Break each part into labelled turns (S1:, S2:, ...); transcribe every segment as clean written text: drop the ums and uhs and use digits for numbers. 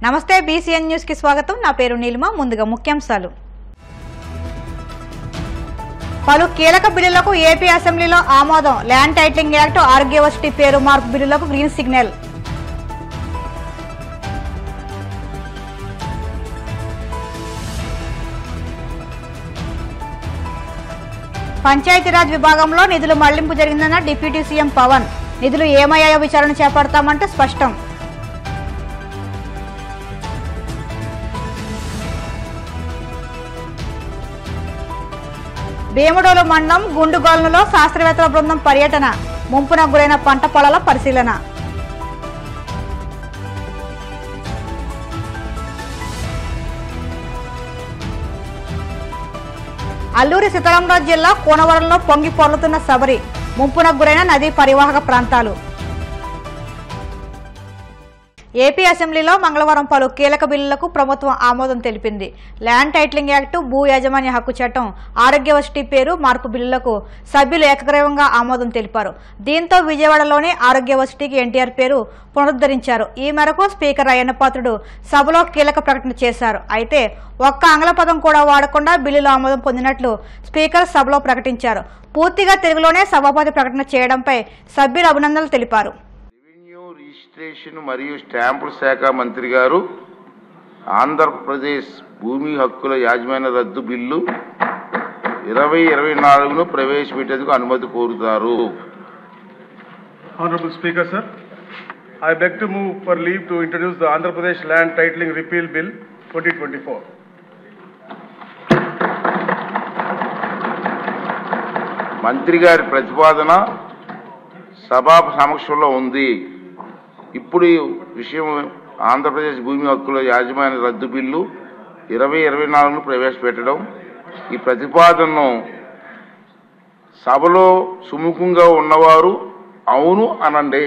S1: నమస్తే BCN news కి స్వాగతం. నా పేరు నీలిమ. ముందుగా ముఖ్యాంశాలు. పలు కీలక బిల్లులకు ఏపీ అసెంబ్లీలో ఆమోదం. ల్యాండ్ టైటిలింగ్ యాక్ట్, ఆరోగ్యవసతి పేరు మార్పు బిల్లులకు గ్రీన్ సిగ్నల్. పంచాయతీరాజ్ విభాగంలో నిధులు మళ్లింపు జరిగిందన్న డిప్యూటీ సీఎం పవన్. నిధులు ఏమయ్యాయో విచారణ చేపడతామంటూ స్పష్టం. భీమడోలు మండలం గుండుగోల్నులో శాస్త్రవేత్తల బృందం పర్యటన. ముంపున గురైన పంట పొలాల పరిశీలన. అల్లూరి సీతారామరాజు జిల్లా కోనవరంలో పొంగి పొర్లుతున్న శబరి. ముంపున గురైన నదీ పరివాహక ప్రాంతాలు. ఏపీ అసెంబ్లీలో మంగళవారం పలు కీలక బిల్లులకు ప్రభుత్వం ఆమోదం తెలిపింది. ల్యాండ్ టైటిలింగ్ యాక్టు, భూ యాజమాన్య హక్కు చట్టం, ఆరోగ్యవసతి పేరు మార్పు బిల్లులకు సభ్యులు ఏకగ్రీవంగా ఆమోదం తెలిపారు. దీంతో విజయవాడలోని ఆరోగ్యవసతికి ఎన్టీఆర్ పేరు పునరుద్ధరించారు. ఈ మేరకు స్పీకర్ అయ్యన్న పాత్రుడు సభలో కీలక ప్రకటన చేశారు. అయితే ఒక్క ఆంగ్ల పదం కూడా వాడకుండా బిల్లులు ఆమోదం పొందినట్లు స్పీకర్ సభలో ప్రకటించారు. పూర్తిగా తెలుగులోనే సభాపతి ప్రకటన చేయడంపై సభ్యులు అభినందనలు తెలిపారు.
S2: రిజిస్ట్రేషన్ మరియు స్టాంపుల శాఖ మంత్రి గారు ఆంధ్రప్రదేశ్ భూమి హక్కుల యాజమాన్య రద్దు బిల్లు 2024ను ప్రవేశపెట్టేందుకు అనుమతి కోరుతారు.
S3: Honorable Speaker, sir, I beg to move for leave to introduce the Andhra Pradesh Land Titling Repeal Bill 2024.
S2: మంత్రి గారి ప్రతిపాదన సభా సమక్షంలో ఉంది. ఇప్పుడు ఈ విషయం ఆంధ్రప్రదేశ్ భూమి హక్కుల యాజమాన్య రద్దు బిల్లు 2024ను ప్రవేశపెట్టడం. ఈ ప్రతిపాదనను సభలో సుముఖంగా ఉన్నవారు అవును అనండి.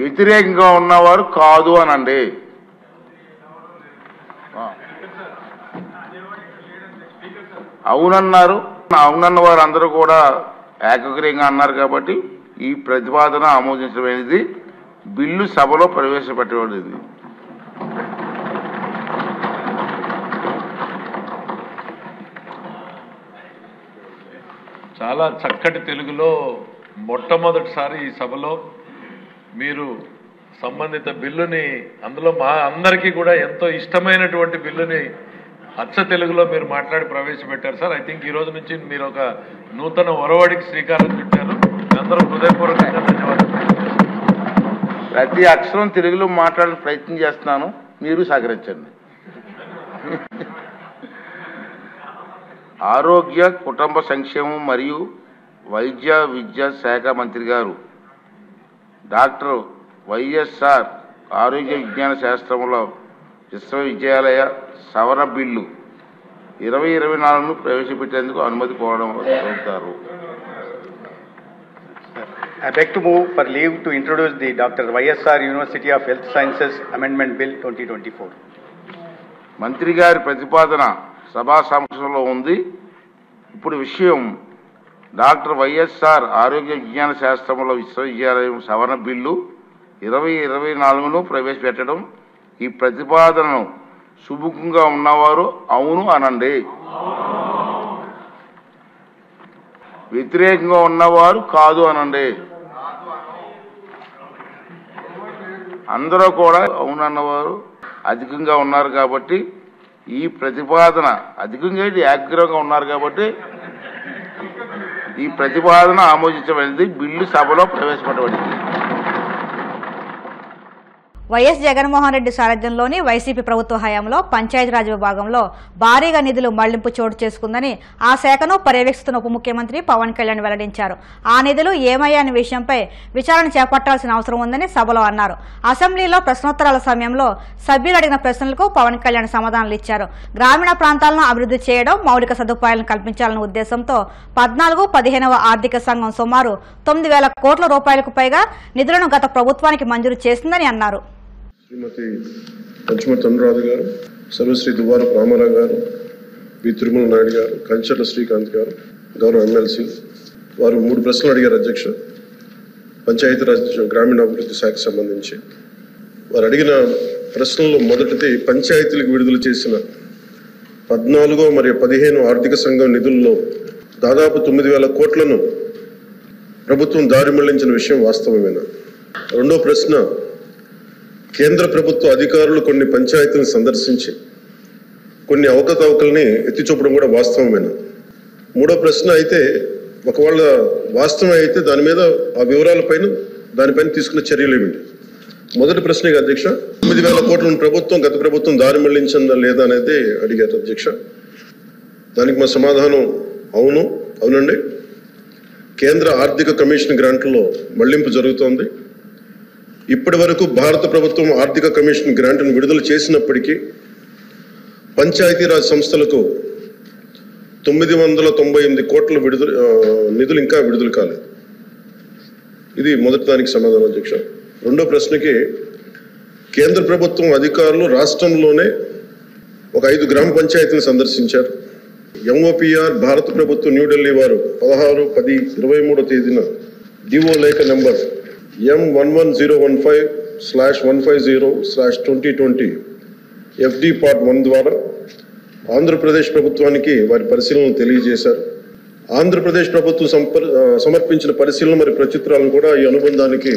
S2: వ్యతిరేకంగా ఉన్నవారు కాదు అనండి. అవునన్నారు. అవునన్న వారు అందరూ కూడా ఏకగ్రీయంగా అన్నారు కాబట్టి ఈ ప్రతిపాదన ఆమోదించబడింది. బిల్లు సభలో ప్రవేశపెట్టబడింది.
S4: చాలా చక్కటి తెలుగులో మొట్టమొదటిసారి ఈ సభలో మీరు సంబంధిత బిల్లుని, అందులో మా అందరికీ కూడా ఎంతో ఇష్టమైనటువంటి బిల్లుని అచ్చ తెలుగులో మీరు మాట్లాడి ప్రవేశపెట్టారు సార్. ఐ థింక్ ఈ రోజు నుంచి మీరు ఒక నూతన ఒరవడికి శ్రీకారం చుట్టారు. అందరూ హృదయపూర్వకంగా ధన్యవాదాలు.
S2: ప్రతి అక్షరం తెలుగులో మాట్లాడే ప్రయత్నం చేస్తున్నాను, మీరు సహకరించండి. ఆరోగ్య కుటుంబ సంక్షేమం మరియు వైద్య విద్యా శాఖ మంత్రి గారు డాక్టర్ వైఎస్ఆర్ ఆరోగ్య విజ్ఞాన శాస్త్రంలో విశ్వవిద్యాలయ సవరణ బిల్లు 2024ను ప్రవేశపెట్టేందుకు అనుమతి కోరుతారు.
S5: I beg to move for leave to introduce the Dr. YSR University of Health Sciences Amendment Bill 2024.
S2: మంత్రి గారి ప్రతిపాదన సభా సమక్షంలో ఉంది. ఇప్పుడు విషయం డాక్టర్ వైఎస్ఆర్ ఆరోగ్య విజ్ఞాన శాస్త్రంలో విశ్వవిద్యాలయం సవరణ బిల్లు 2024ను ప్రవేశపెట్టడం. ఈ ప్రతిపాదనను సుముఖంగా ఉన్నవారు అవును అనండి. వ్యతిరేకంగా ఉన్నవారు కాదు అనండి. అందరూ కూడా అవునన్నవారు అధికంగా ఉన్నారు కాబట్టి ఈ ప్రతిపాదన అధికంగా ఏకగ్రీవంగా ఉన్నారు కాబట్టి ఈ ప్రతిపాదన ఆమోదించబడింది. బిల్లు సభలో ప్రవేశపెట్టబడింది.
S1: వైఎస్ జగన్మోహన్ రెడ్డి సారథ్యంలోని వైసీపీ ప్రభుత్వ హయాంలో పంచాయతీరాజ్ విభాగంలో భారీగా నిధులు మళ్లింపు చోటు చేసుకుందని ఆ శాఖను పర్యవేక్షిస్తున్న ఉప ముఖ్యమంత్రి పవన్ కళ్యాణ్ వెల్లడించారు. ఆ నిధులు ఏమయ్యాయనే విషయంపై విచారణ చేపట్టాల్సిన అవసరం ఉందని సభలో అన్నారు. అసెంబ్లీలో ప్రశ్నోత్తరాల సమయంలో సభ్యులు అడిగిన ప్రశ్నలకు పవన్ కళ్యాణ్ సమాధానాలు ఇచ్చారు. గ్రామీణ ప్రాంతాలను అభివృద్ధి చేయడం, మౌలిక సదుపాయాలను కల్పించాలన్న ఉద్దేశంతో 14-15వ ఆర్థిక సంఘం సుమారు 9,000 కోట్ల రూపాయలకు పైగా నిధులను గత ప్రభుత్వానికి మంజూరు చేసిందని అన్నారు.
S6: శ్రీమతి పంచమర్తి అనురాధ గారు, సర్వశ్రీ దువ్వారపు రామారావు గారు, వి తిరుమల నాయుడు గారు, కంచర్ల శ్రీకాంత్ గారు, గౌరవ ఎమ్మెల్సీ, వారు 3 ప్రశ్నలు అడిగారు అధ్యక్ష. పంచాయతీరాజ్ గ్రామీణాభివృద్ధి శాఖకు సంబంధించి వారు అడిగిన ప్రశ్నల్లో మొదటిది, పంచాయతీలకు విడుదల చేసిన 14 మరియు 15 ఆర్థిక సంఘం నిధుల్లో దాదాపు 9,000 కోట్లను ప్రభుత్వం దారి మళ్లించిన విషయం వాస్తవమేనా? రెండో ప్రశ్న, కేంద్ర ప్రభుత్వ అధికారులు కొన్ని పంచాయతీలను సందర్శించి కొన్ని అవకతవకల్ని ఎత్తిచూపడం కూడా వాస్తవమేనా? మూడో ప్రశ్న అయితే, ఒకవేళ వాస్తవం అయితే దాని మీద ఆ వివరాలపైన దానిపైన తీసుకున్న చర్యలు ఏమిటి? మొదటి ప్రశ్నగా అధ్యక్ష, 9,000 కోట్లను గత ప్రభుత్వం దారి మళ్లించిందా లేదా అనేది అడిగారు అధ్యక్ష. దానికి మా సమాధానం అవునండి. కేంద్ర ఆర్థిక కమిషన్ గ్రాంట్లలో మళ్లింపు జరుగుతోంది. ఇప్పటి వరకు భారత ప్రభుత్వం ఆర్థిక కమిషన్ గ్రాంట్ను విడుదల చేసినప్పటికీ పంచాయతీరాజ్ సంస్థలకు 998 కోట్ల నిధులు ఇంకా విడుదల కాలేదు. ఇది మొదటి దానికి సమాధానం అధ్యక్ష. రెండో ప్రశ్నకి, కేంద్ర ప్రభుత్వం అధికారులు రాష్ట్రంలోనే ఒక 5 గ్రామ పంచాయతీలను సందర్శించారు. ఎంఓపిఆర్ భారత ప్రభుత్వం న్యూఢిల్లీ వారు 16/10/23 తేదీన డిఓ లేఖ నెంబర్ M11015/150/2020 FD Part 1 ద్వారా ఆంధ్రప్రదేశ్ ప్రభుత్వానికి వారి పరిశీలనలు తెలియజేశారు. ఆంధ్రప్రదేశ్ ప్రభుత్వం సమర్పించిన పరిశీలన మరియు ప్రచిత్రాలను కూడా ఈ అనుబంధానికి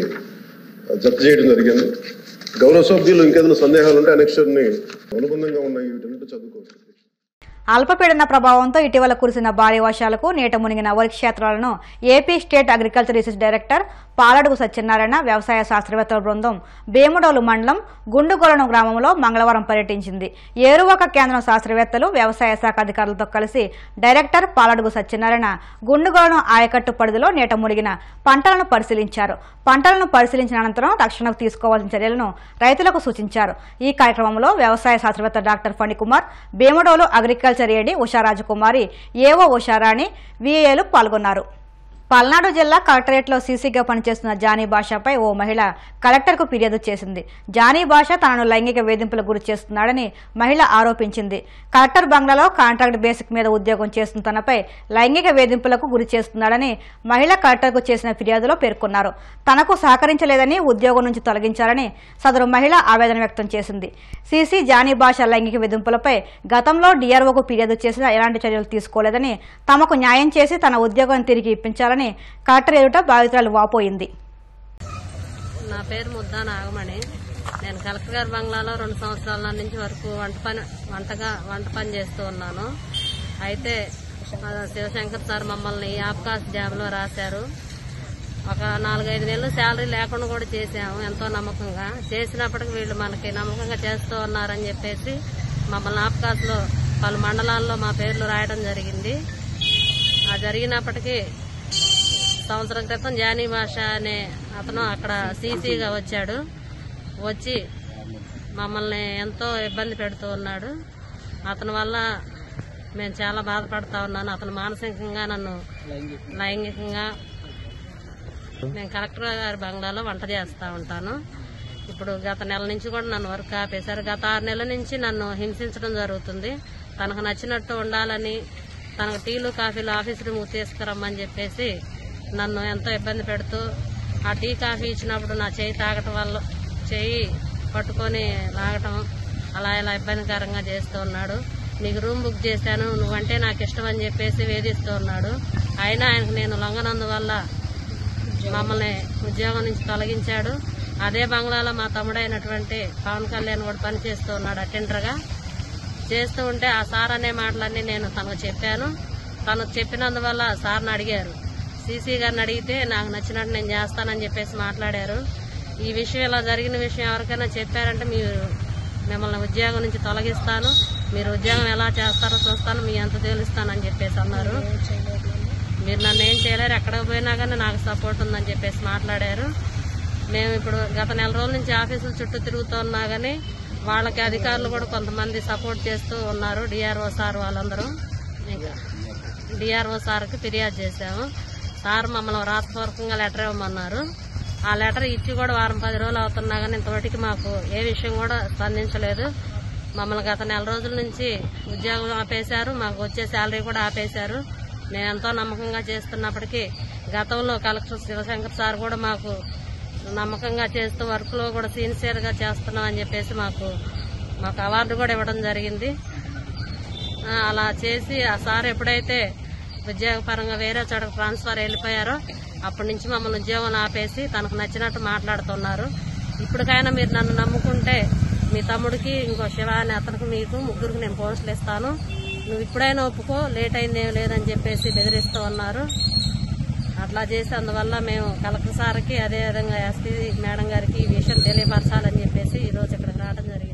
S6: జత చేయడం జరిగింది. గౌరవ సభ్యులు ఇంకేదైనా సందేహాలు ఉంటే అనెక్షర్ని అనుబంధంగా ఉన్నాయి వీటన్నిటి చదువుకోవచ్చు.
S1: అల్పపీడన ప్రభావంతో ఇటీవల కురిసిన భారీ వర్షాలకు నీట మునిగిన వరి క్షేత్రాలను AP state agriculture research director Paladugu Satyanarayana వ్యవసాయ శాస్త్రవేత్తల బృందం భీముడోలు మండలం గుండుగొలను గ్రామంలో మంగళవారం పర్యటించింది. ఏరువాక కేంద్రం శాస్త్రవేత్తలు వ్యవసాయ శాఖ అధికారులతో కలిసి డైరెక్టర్ పాలడుగు సత్యనారాయణ గుండుగొలను ఆయకట్టు పరిధిలో నీట మునిగిన పంటలను పరిశీలించారు. పంటలను పరిశీలించిన అనంతరం రక్షణకు తీసుకోవాల్సిన చర్యలను రైతులకు సూచించారు. ఈ కార్యక్రమంలో వ్యవసాయ శాస్త్రవేత్త doctor Phanikumar, Bhimadolu agriculture AD ఉషారాజకుమారి, ఏవో ఉషారాణి, విఏలు పాల్గొన్నారు. పల్నాడు జిల్లా కలెక్టరేట్లో సీసీగా పనిచేస్తున్న జానీ భాషపై ఓ మహిళ కలెక్టర్కు ఫిర్యాదు చేసింది. జానీ భాష తనను లైంగిక వేధింపులకు గురి చేస్తున్నాడని మహిళ ఆరోపించింది. కలెక్టర్ బంగ్లాలో కాంట్రాక్ట్ బేసిక్ మీద ఉద్యోగం చేస్తున్న తనపై లైంగిక వేధింపులకు గురి చేస్తున్నాడని మహిళ కలెక్టర్కు చేసిన ఫిర్యాదులో పేర్కొన్నారు. తనకు సహకరించలేదని ఉద్యోగం నుంచి తొలగించాలని సదరు మహిళ ఆవేదన వ్యక్తం చేసింది. సీసీ జానీ భాష లైంగిక వేధింపులపై గతంలో డిఆర్ఓకు ఫిర్యాదు చేసినా ఎలాంటి చర్యలు తీసుకోలేదని, తమకు న్యాయం చేసి తన ఉద్యోగాన్ని తిరిగి ఇప్పించాలని కలెక్టర్ ఎదుట బాధితురాలు వాపోయింది.
S7: నా పేరు ముద్దా నాగమణి. నేను కలెక్టర్ గారి బంగ్లాలో 2 సంవత్సరాల నుంచి వరకు వంట పని చేస్తూ ఉన్నాను. అయితే శివశంకర్ సార్ మమ్మల్ని ఆప్కాస్ జాబ్లో రాశారు. ఒక 4-5 నెలలు శాలరీ లేకుండా కూడా చేసాము ఎంతో నమ్మకంగా. చేసినప్పటికీ వీళ్ళు మనకి నమ్మకంగా చేస్తూ ఉన్నారని చెప్పేసి మమ్మల్ని ఆప్కాస్లో పలు మండలాల్లో మా పేర్లు రాయడం జరిగింది. ఆ జరిగినప్పటికీ సంవత్సరం క్రితం జానీ భాష అనే అతను అక్కడ సీసీగా వచ్చాడు. వచ్చి మమ్మల్ని ఎంతో ఇబ్బంది పెడుతూ ఉన్నాడు. అతని వల్ల మేము చాలా బాధపడతా ఉన్నాను. అతను మానసికంగా నన్ను లైంగికంగా. నేను కలెక్టర్ గారి బంగ్లాలో వంట చేస్తూ ఉంటాను. ఇప్పుడు గత నెల నుంచి కూడా నన్ను వర్క్ ఆపేశారు. గత 6 నెలల నుంచి నన్ను హింసించడం జరుగుతుంది. తనకు నచ్చినట్టు ఉండాలని, తనకు టీలు కాఫీలు ఆఫీస్ రూమ్కి తీసుకురమ్మని చెప్పేసి నన్ను ఎంతో ఇబ్బంది పెడుతూ, ఆ టీ కాఫీ ఇచ్చినప్పుడు నా చేయి తాగటం వల్ల చేయి పట్టుకొని లాగటం అలా ఇలా ఇబ్బందికరంగా చేస్తూ ఉన్నాడు. నీకు రూమ్ బుక్ చేశాను, నువ్వంటే నాకు ఇష్టం అని చెప్పేసి వేధిస్తూ ఉన్నాడు. అయినా ఆయనకు నేను లొంగనందువల్ల మమ్మల్ని ఉద్యోగం నుంచి తొలగించాడు. అదే బంగ్లాలో మా తమ్ముడైనటువంటి పవన్ కళ్యాణ్ కూడా పనిచేస్తూ ఉన్నాడు అటెండర్గా. చేస్తూ ఉంటే ఆ సార్ అనే మాటలన్నీ నేను తనకు చెప్పాను. తను చెప్పినందువల్ల సార్ని అడిగారు. సీసీ గారిని అడిగితే నాకు నచ్చినట్టు నేను చేస్తానని చెప్పేసి మాట్లాడారు. ఈ విషయం ఇలా జరిగిన విషయం ఎవరికైనా చెప్పారంటే మిమ్మల్ని ఉద్యోగం నుంచి తొలగిస్తాను, మీరు ఉద్యోగం ఎలా చేస్తారో చూస్తాను, మీ అంత తేలుస్తానని చెప్పేసి అన్నారు. మీరు నన్ను ఏం చేయలేరు, ఎక్కడికి పోయినా కానీ నాకు సపోర్ట్ ఉందని చెప్పేసి మాట్లాడారు. మేము ఇప్పుడు గత నెల రోజుల నుంచి ఆఫీసుల చుట్టూ తిరుగుతున్నా కానీ వాళ్ళకి అధికారులు కూడా కొంతమంది సపోర్ట్ చేస్తూ ఉన్నారు. డిఆర్ఓ సార్ వాళ్ళందరూ. ఇంకా డిఆర్ఓ సార్కి ఫిర్యాదు చేశాము. సార్ మమ్మల్ని రాతపూర్వకంగా లెటర్ ఇవ్వమన్నారు. ఆ లెటర్ ఇచ్చి కూడా 10 రోజులు అవుతున్నా కానీ ఇంతవరకు మాకు ఏ విషయం కూడా స్పందించలేదు. మమ్మల్ని గత నెల రోజుల నుంచి ఉద్యోగం ఆపేశారు. మాకు వచ్చే శాలరీ కూడా ఆపేశారు. నేను ఎంతో నమ్మకంగా చేస్తున్నప్పటికీ గతంలో కలెక్టర్ శివశంకర్ సార్ కూడా మాకు నమ్మకంగా చేస్తూ వర్క్లో కూడా సిన్సియర్గా చేస్తున్నాం అని చెప్పేసి మాకు అవార్డు కూడా ఇవ్వడం జరిగింది. అలా చేసి ఆ సార్ ఎప్పుడైతే ఉద్యోగపరంగా వేరే చోటకు ట్రాన్స్ఫర్ వెళ్ళిపోయారో అప్పటి నుంచి మమ్మల్ని ఉద్యోగం ఆపేసి తనకు నచ్చినట్టు మాట్లాడుతున్నారు. ఇప్పటికైనా మీరు నన్ను నమ్ముకుంటే మీ తమ్ముడికి ఇంకో శివ అని అతనికి మీకు ముగ్గురికి నేను పోస్టులు ఇస్తాను, నువ్వు ఇప్పుడైనా ఒప్పుకో, లేట్ అయింది ఏం లేదని చెప్పేసి బెదిరిస్తూ ఉన్నారు. అట్లా చేసి అందువల్ల మేము కలెక్టర్ సార్కి అదేవిధంగా ఎస్పీ మేడం గారికి ఈ విషయం తెలియపరచాలని చెప్పేసి ఈరోజు ఇక్కడికి రావడం జరిగింది.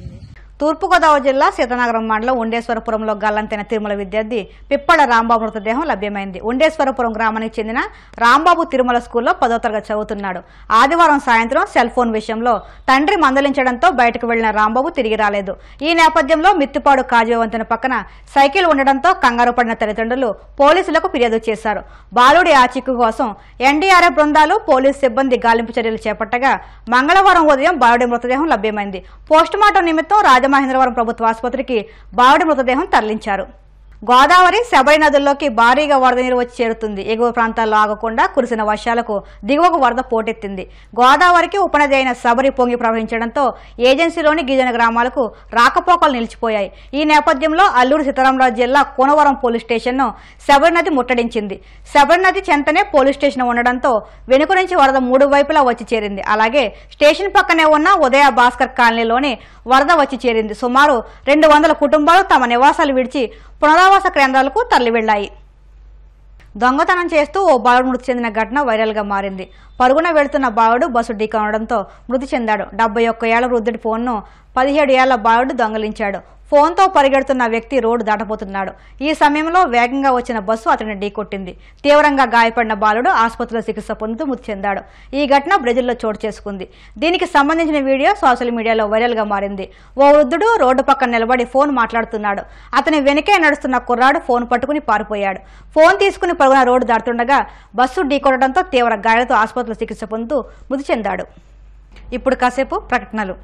S1: తూర్పుగోదావరి జిల్లా సీతానగరం మండలం ఉండేశ్వరపురంలో గల్లంతైన తిరుమల విద్యార్థి పిప్పళ రాంబాబు మృతదేహం లభ్యమైంది. ఉండేశ్వరపురం గ్రామానికి చెందిన రాంబాబు తిరుమల స్కూల్లో 10వ తరగతి చదువుతున్నాడు. ఆదివారం సాయంత్రం సెల్ ఫోన్ విషయంలో తండ్రి మందలించడంతో బయటకు వెళ్లిన రాంబాబు తిరిగి రాలేదు. ఈ నేపథ్యంలో మిత్తిపాడు కాజువే వంతెన పక్కన సైకిల్ ఉండడంతో కంగారు పడిన తల్లిదండ్రులు పోలీసులకు ఫిర్యాదు చేశారు. బాలుడి ఆచూకీ కోసం ఎన్డీఆర్ఎఫ్ బృందాలు పోలీసు సిబ్బంది గాలింపు చర్యలు చేపట్టగా మంగళవారం ఉదయం బాలుడి మృతదేహం లభ్యమైంది. పోస్టుమార్టం నిమిత్తం రాజమహేంద్రవరం ప్రభుత్వ ఆసుపత్రికి బాలుడి మృతదేహం తరలించారు. గోదావరి శబరి నదుల్లోకి భారీగా వరద నీరు వచ్చి చేరుతుంది. ఎగువ ప్రాంతాల్లో ఆగకుండా కురిసిన వర్షాలకు దిగువకు వరద పోటెత్తింది. గోదావరికి ఉపనది అయిన శబరి పొంగి ప్రవహించడంతో ఏజెన్సీలోని గిరిజన గ్రామాలకు రాకపోకలు నిలిచిపోయాయి. ఈ నేపథ్యంలో అల్లూరు సీతారామరాజు జిల్లా కోనవరం పోలీస్ స్టేషన్ను శబరి నది ముట్టడించింది. శబరి నది చెంతనే పోలీస్ స్టేషన్ ఉండడంతో వెనుక నుంచి వరద 3 వైపులా వచ్చి చేరింది. అలాగే స్టేషన్ పక్కనే ఉన్న ఉదయ భాస్కర్ కాలనీలోని వరద వచ్చి చేరింది. సుమారు 200 కుటుంబాలు తమ నివాసాలు విడిచి పునరావాస కేంద్రాలకు తరలి వెళ్లాయి. దొంగతనం చేస్తూ ఓ బాలుడు మృతి చెందిన ఘటన వైరల్ గా మారింది. పరుగున వెళుతున్న బాలుడు బస్సు ఢీకొనడంతో మృతి చెందాడు. 71 ఏళ్ల వృద్ధుడి ఫోన్ను 17 ఏళ్ల బాలుడు దొంగిలించాడు. ఫోన్తో పరిగెడుతున్న వ్యక్తి రోడ్డు దాటబోతున్నాడు. ఈ సమయంలో వేగంగా వచ్చిన బస్సు అతన్ని ఢీకొట్టింది. తీవ్రంగా గాయపడిన బాలుడు ఆసుపత్రిలో చికిత్స పొందుతూ మృతి చెందాడు. ఈ ఘటన బ్రెజిల్లో చోటు చేసుకుంది. దీనికి సంబంధించిన వీడియో సోషల్ మీడియాలో వైరల్ గా మారింది. ఓ వృద్ధుడు రోడ్డు పక్కన నిలబడి ఫోన్ మాట్లాడుతున్నాడు. అతని వెనుకే నడుస్తున్న కుర్రాడు ఫోన్ పట్టుకుని పారిపోయాడు. ఫోన్ తీసుకుని పరుగున రోడ్డు దాటుతుండగా బస్సు ఢీకొట్టడంతో తీవ్ర గాయాలతో ఆసుపత్రిలో చికిత్స పొందుతూ మృతి చెందాడు. ఇప్పుడు కాసేపు ప్రకటనలు.